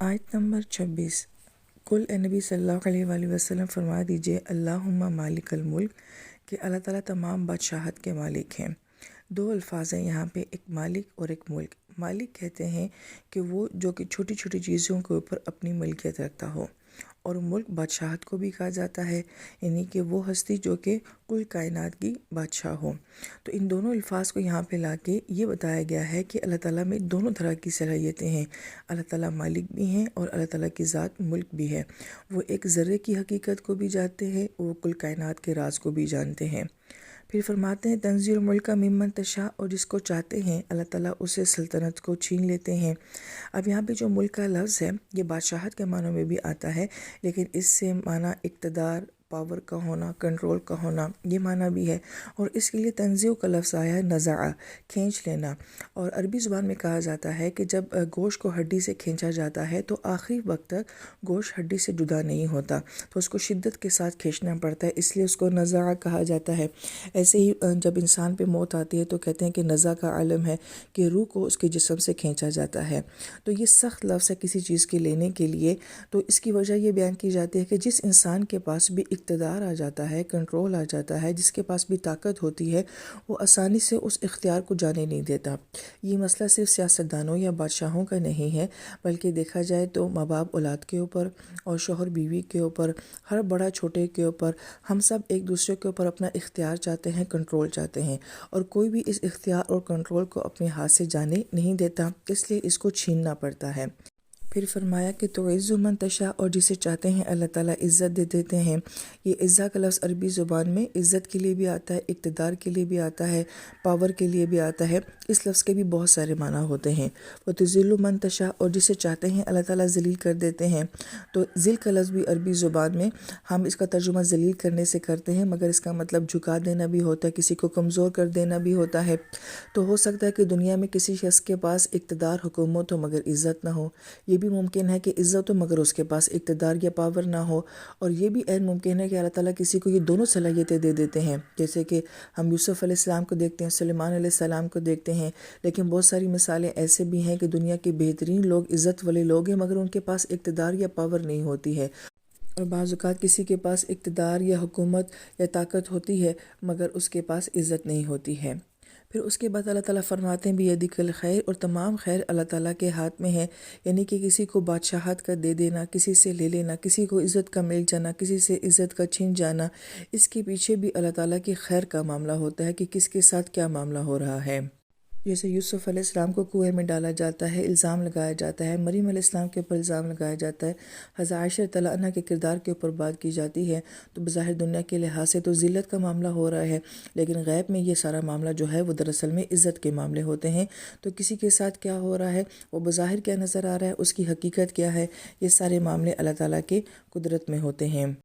آیت نمبر 26 کل اے نبی صلی اللہ علیہ وآلہ وسلم فرما دیجئے اللہم مالک الملک کہ اللہ تعالیٰ تمام بادشاہت کے مالک ہیں۔ دو الفاظ ہیں یہاں پہ، ایک مالک اور ایک ملک۔ مالک کہتے ہیں کہ وہ جو کہ چھوٹی چھوٹی چیزوں کے اوپر اپنی ملکیت رکھتا ہو، اور ملک بادشاہت کو بھی کہا جاتا ہے، یعنی کہ وہ ہستی جو کہ کل کائنات کی بادشاہ ہو۔ تو ان دونوں الفاظ کو یہاں پہ لا کے یہ بتایا گیا ہے کہ اللہ تعالیٰ میں دونوں طرح کی صلاحیتیں ہیں۔ اللہ تعالیٰ مالک بھی ہیں اور اللہ تعالیٰ کی ذات ملک بھی ہے۔ وہ ایک ذرے کی حقیقت کو بھی جانتے ہیں، وہ کل کائنات کے راز کو بھی جانتے ہیں۔ پھر فرماتے ہیں تنزیل الملک ممن تشاء، اور جس کو چاہتے ہیں اللہ تعالیٰ اسے سلطنت کو چھین لیتے ہیں۔ اب یہاں پہ جو ملک کا لفظ ہے یہ بادشاہت کے معنوں میں بھی آتا ہے، لیکن اس سے معنی اقتدار، پاور کا ہونا، کنٹرول کا ہونا، یہ معنی بھی ہے۔ اور اس کے لیے تنزیع کا لفظ آیا ہے نزع، کھینچ لینا۔ اور عربی زبان میں کہا جاتا ہے کہ جب گوشت کو ہڈی سے کھینچا جاتا ہے تو آخری وقت تک گوشت ہڈی سے جدا نہیں ہوتا، تو اس کو شدت کے ساتھ کھینچنا پڑتا ہے، اس لیے اس کو نزع کہا جاتا ہے۔ ایسے ہی جب انسان پہ موت آتی ہے تو کہتے ہیں کہ نزع کا عالم ہے، کہ روح کو اس کے جسم سے کھینچا جاتا ہے۔ تو یہ سخت لفظ ہے کسی چیز کے لینے کے لیے، تو اس کی وجہ یہ بیان کی جاتی ہے کہ جس انسان کے پاس بھی اقتدار آ جاتا ہے، کنٹرول آ جاتا ہے، جس کے پاس بھی طاقت ہوتی ہے، وہ آسانی سے اس اختیار کو جانے نہیں دیتا۔ یہ مسئلہ صرف سیاستدانوں یا بادشاہوں کا نہیں ہے، بلکہ دیکھا جائے تو ماں باپ اولاد کے اوپر اور شوہر بیوی کے اوپر، ہر بڑا چھوٹے کے اوپر، ہم سب ایک دوسرے کے اوپر اپنا اختیار چاہتے ہیں، کنٹرول چاہتے ہیں، اور کوئی بھی اس اختیار اور کنٹرول کو اپنے ہاتھ سے جانے نہیں دیتا، اس لیے اس کو چھیننا پڑتا ہے۔ پھر فرمایا کہ تعز من تشاء، اور جسے چاہتے ہیں اللہ تعالیٰ عزت دے دیتے ہیں۔ یہ عزت کا لفظ عربی زبان میں عزت کے لیے بھی آتا ہے، اقتدار کے لیے بھی آتا ہے، پاور کے لیے بھی آتا ہے۔ اس لفظ کے بھی بہت سارے معنی ہوتے ہیں۔ وہ تذل من تشاء، اور جسے چاہتے ہیں اللہ تعالیٰ ذلیل کر دیتے ہیں۔ تو ذل کا لفظ بھی عربی زبان میں ہم اس کا ترجمہ ذلیل کرنے سے کرتے ہیں، مگر اس کا مطلب جھکا دینا بھی ہوتا ہے، کسی کو کمزور کر دینا بھی ہوتا ہے۔ تو ہو سکتا ہے کہ دنیا میں کسی شخص کے پاس اقتدار، حکومت ہو مگر عزت نہ ہو، یہ بھی ممکن ہے کہ عزت ہو مگر اس کے پاس اقتدار یا پاور نہ ہو، اور یہ بھی عین ممکن ہے کہ اللہ تعالیٰ کسی کو یہ دونوں صلاحیتیں دے دیتے ہیں، جیسے کہ ہم یوسف علیہ السلام کو دیکھتے ہیں، سلیمان علیہ السلام کو دیکھتے ہیں۔ لیکن بہت ساری مثالیں ایسے بھی ہیں کہ دنیا کے بہترین لوگ، عزت والے لوگ ہیں، مگر ان کے پاس اقتدار یا پاور نہیں ہوتی ہے، اور بعض اوقات کسی کے پاس اقتدار یا حکومت یا طاقت ہوتی ہے مگر اس کے پاس عزت نہیں ہوتی ہے۔ پھر اس کے بعد اللہ تعالیٰ فرماتے ہیں بیدک الخیر، اور تمام خیر اللہ تعالیٰ کے ہاتھ میں ہے، یعنی کہ کسی کو بادشاہت کا دے دینا، کسی سے لے لینا، کسی کو عزت کا مل جانا، کسی سے عزت کا چھن جانا، اس کے پیچھے بھی اللہ تعالیٰ کی خیر کا معاملہ ہوتا ہے کہ کس کے ساتھ کیا معاملہ ہو رہا ہے۔ جیسے یوسف علیہ السلام کو کنویں میں ڈالا جاتا ہے، الزام لگایا جاتا ہے، مریم علیہ السلام کے اوپر الزام لگایا جاتا ہے، حضرت عائشہ رضی اللہ عنہا کے کردار کے اوپر بات کی جاتی ہے، تو بظاہر دنیا کے لحاظ سے تو ذلت کا معاملہ ہو رہا ہے، لیکن غیب میں یہ سارا معاملہ جو ہے وہ دراصل میں عزت کے معاملے ہوتے ہیں۔ تو کسی کے ساتھ کیا ہو رہا ہے، وہ بظاہر کیا نظر آ رہا ہے، اس کی حقیقت کیا ہے، یہ سارے معاملے اللہ تعالیٰ کے قدرت میں ہوتے ہیں۔